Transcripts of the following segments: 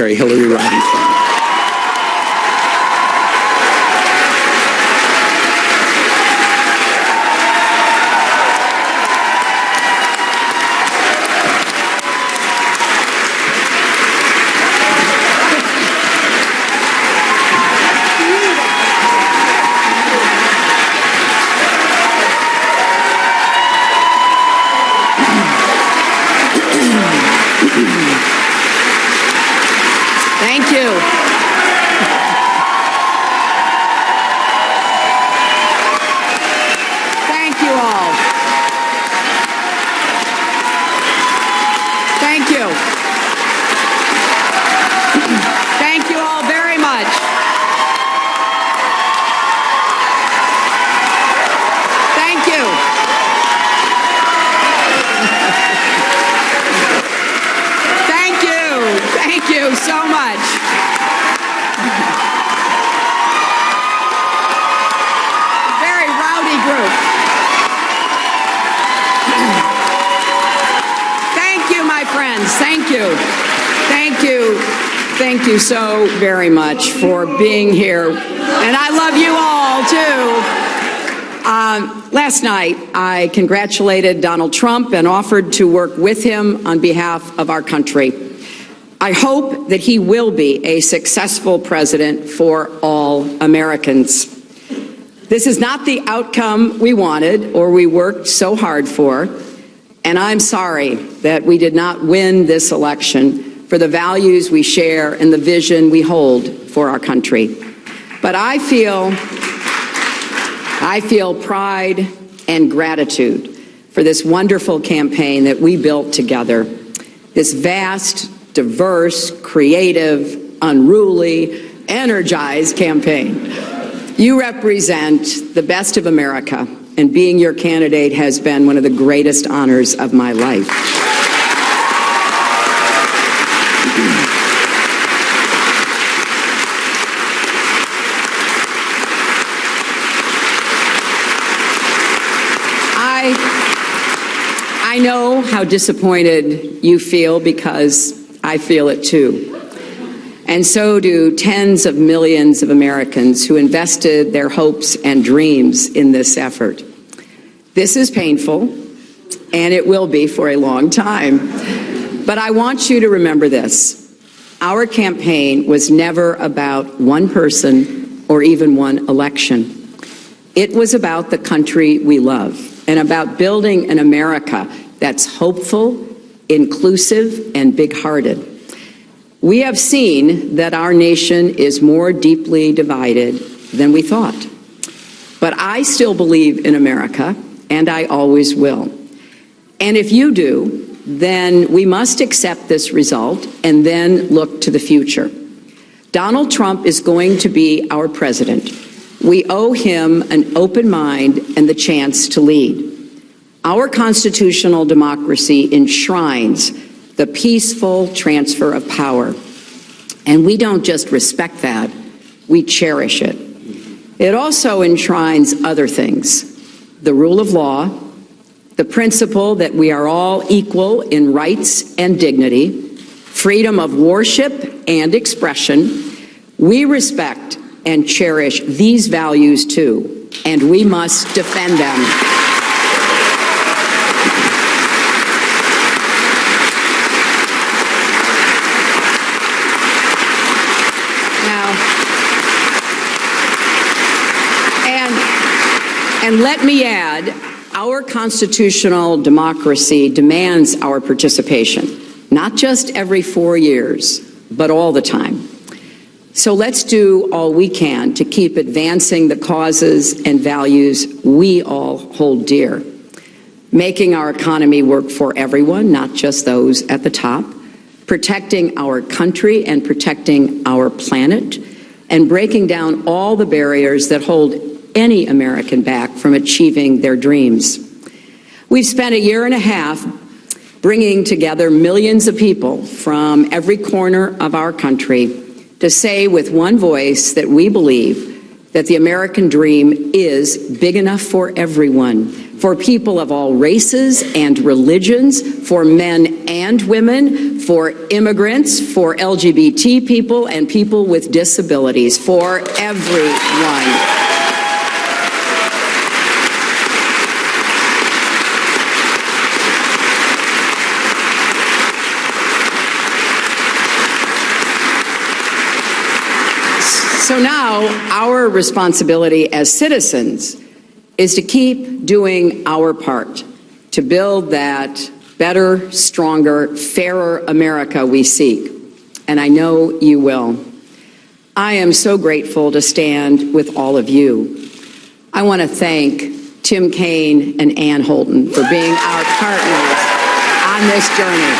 Hillary Rodham Clinton. Thank you. Thank you all. Thank you. Thank you all very much. Thank you. Thank you. Thank you so much. Very rowdy group. Thank you, my friends. Thank you. Thank you. Thank you so very much for being here. And I love you all, too. Last night, I congratulated Donald Trump and offered to work with him on behalf of our country. I hope that he will be a successful president for all Americans. This is not the outcome we wanted or we worked so hard for, and I'm sorry that we did not win this election for the values we share and the vision we hold for our country. But I feel pride and gratitude for this wonderful campaign that we built together, this vast, diverse, creative, unruly, energized campaign. You represent the best of America, and being your candidate has been one of the greatest honors of my life. I know how disappointed you feel because I feel it too. And so do tens of millions of Americans who invested their hopes and dreams in this effort. This is painful, and it will be for a long time. But I want you to remember this. Our campaign was never about one person or even one election. It was about the country we love and about building an America that's hopeful, inclusive, and big-hearted. We have seen that our nation is more deeply divided than we thought. But I still believe in America, and I always will. And if you do, then we must accept this result and then look to the future. Donald Trump is going to be our president. We owe him an open mind and the chance to lead. Our constitutional democracy enshrines the peaceful transfer of power. And we don't just respect that, we cherish it. It also enshrines other things: the rule of law, the principle that we are all equal in rights and dignity, freedom of worship and expression. We respect and cherish these values too, and we must defend them. And let me add, our constitutional democracy demands our participation, not just every 4 years, but all the time. So let's do all we can to keep advancing the causes and values we all hold dear, making our economy work for everyone, not just those at the top, protecting our country and protecting our planet, and breaking down all the barriers that hold any American back from achieving their dreams. We've spent a year and a half bringing together millions of people from every corner of our country to say with one voice that we believe that the American dream is big enough for everyone, for people of all races and religions, for men and women, for immigrants, for LGBT people, and people with disabilities, for everyone. So now our responsibility as citizens is to keep doing our part to build that better, stronger, fairer America we seek. And I know you will. I am so grateful to stand with all of you. I want to thank Tim Kaine and Ann Holton for being our partners on this journey.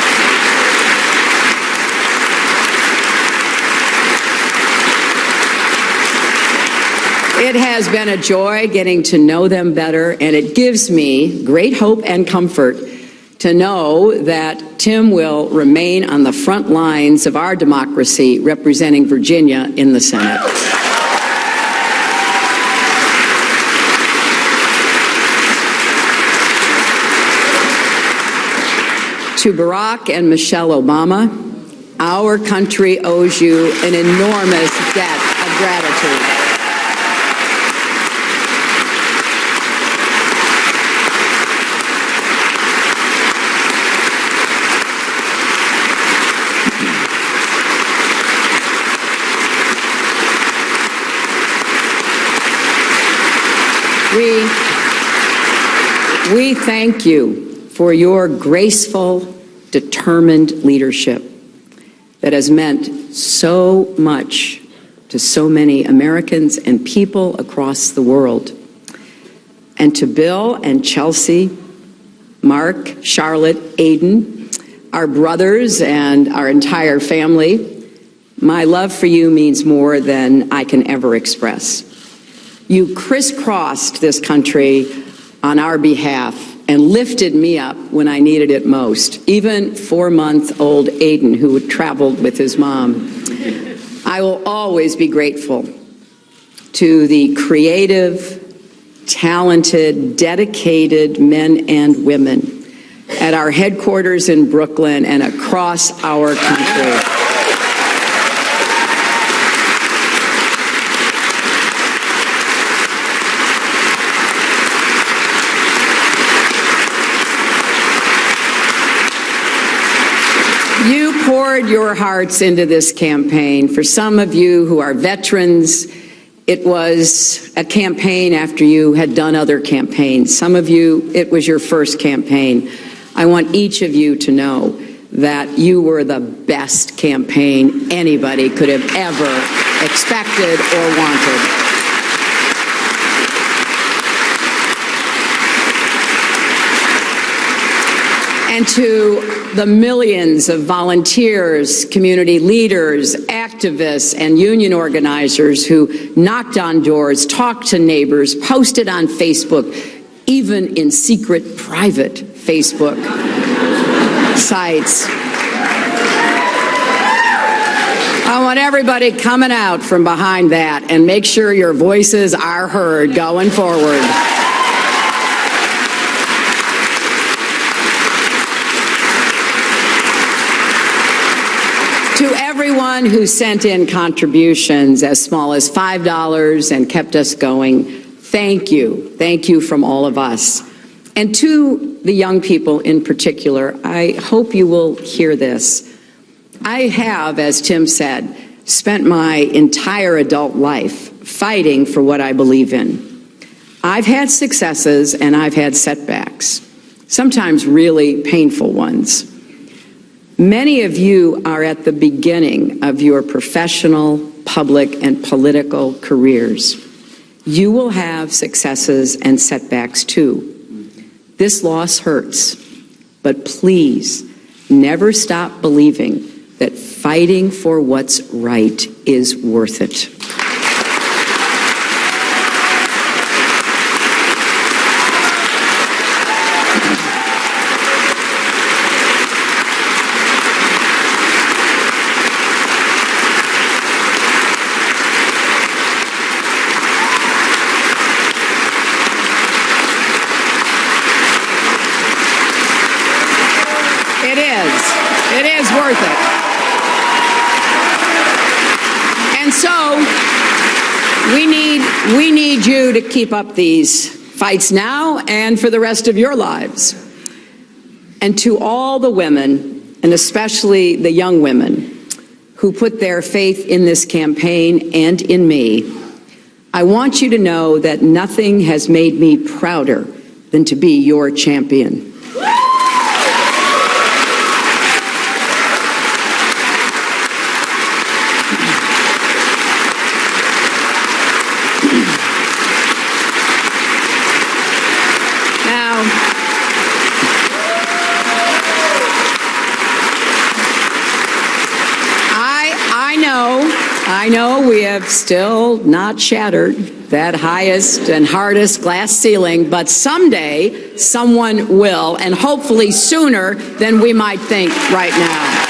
It has been a joy getting to know them better, and it gives me great hope and comfort to know that Tim will remain on the front lines of our democracy, representing Virginia in the Senate. To Barack and Michelle Obama, our country owes you an enormous debt of gratitude. We thank you for your graceful, determined leadership that has meant so much to so many Americans and people across the world. And to Bill and Chelsea, Mark, Charlotte, Aiden, our brothers and our entire family, my love for you means more than I can ever express. You crisscrossed this country on our behalf and lifted me up when I needed it most, even 4-month-old Aiden, who traveled with his mom. I will always be grateful to the creative, talented, dedicated men and women at our headquarters in Brooklyn and across our country. You poured your hearts into this campaign. For some of you who are veterans, it was a campaign after you had done other campaigns. Some of you, it was your first campaign. I want each of you to know that you were the best campaign anybody could have ever expected or wanted. And to the millions of volunteers, community leaders, activists, and union organizers who knocked on doors, talked to neighbors, posted on Facebook, even in secret, private Facebook sites. I want everybody coming out from behind that, and make sure your voices are heard going forward. To everyone who sent in contributions as small as $5 and kept us going, thank you. Thank you from all of us. And to the young people in particular, I hope you will hear this. I have, as Tim said, spent my entire adult life fighting for what I believe in. I've had successes and I've had setbacks, sometimes really painful ones. Many of you are at the beginning of your professional, public, and political careers. You will have successes and setbacks too. This loss hurts, but please never stop believing that fighting for what's right is worth it. It is worth it. And so we need you to keep up these fights now and for the rest of your lives. And to all the women, and especially the young women, who put their faith in this campaign and in me, I want you to know that nothing has made me prouder than to be your champion. I know we have still not shattered that highest and hardest glass ceiling, but someday someone will, and hopefully sooner than we might think right now.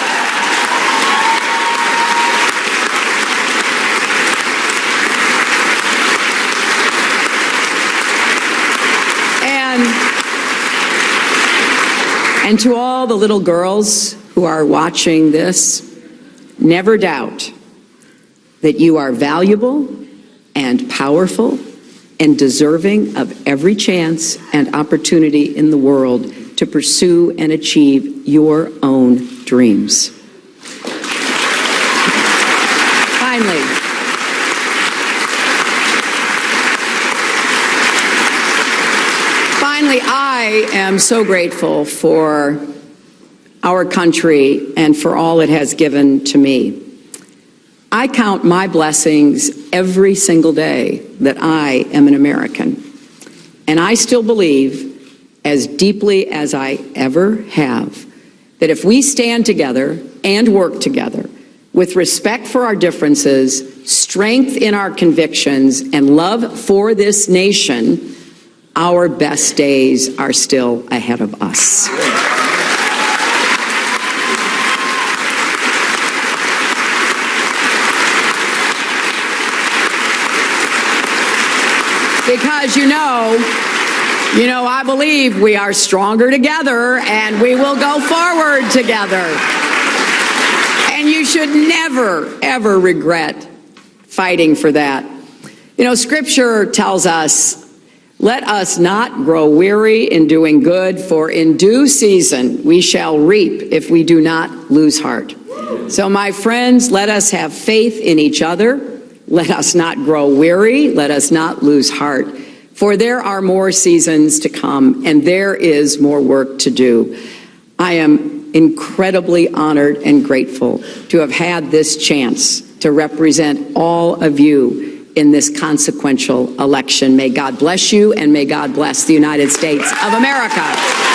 And to all the little girls who are watching this, never doubt that you are valuable and powerful and deserving of every chance and opportunity in the world to pursue and achieve your own dreams. Finally, I am so grateful for our country and for all it has given to me. I count my blessings every single day that I am an American. And I still believe, as deeply as I ever have, that if we stand together and work together with respect for our differences, strength in our convictions, and love for this nation, our best days are still ahead of us. Because I believe we are stronger together and we will go forward together. And you should never, ever regret fighting for that. Scripture tells us, let us not grow weary in doing good, for in due season we shall reap if we do not lose heart. So my friends, let us have faith in each other. Let us not grow weary. Let us not lose heart. For there are more seasons to come, and there is more work to do. I am incredibly honored and grateful to have had this chance to represent all of you in this consequential election. May God bless you, and may God bless the United States of America.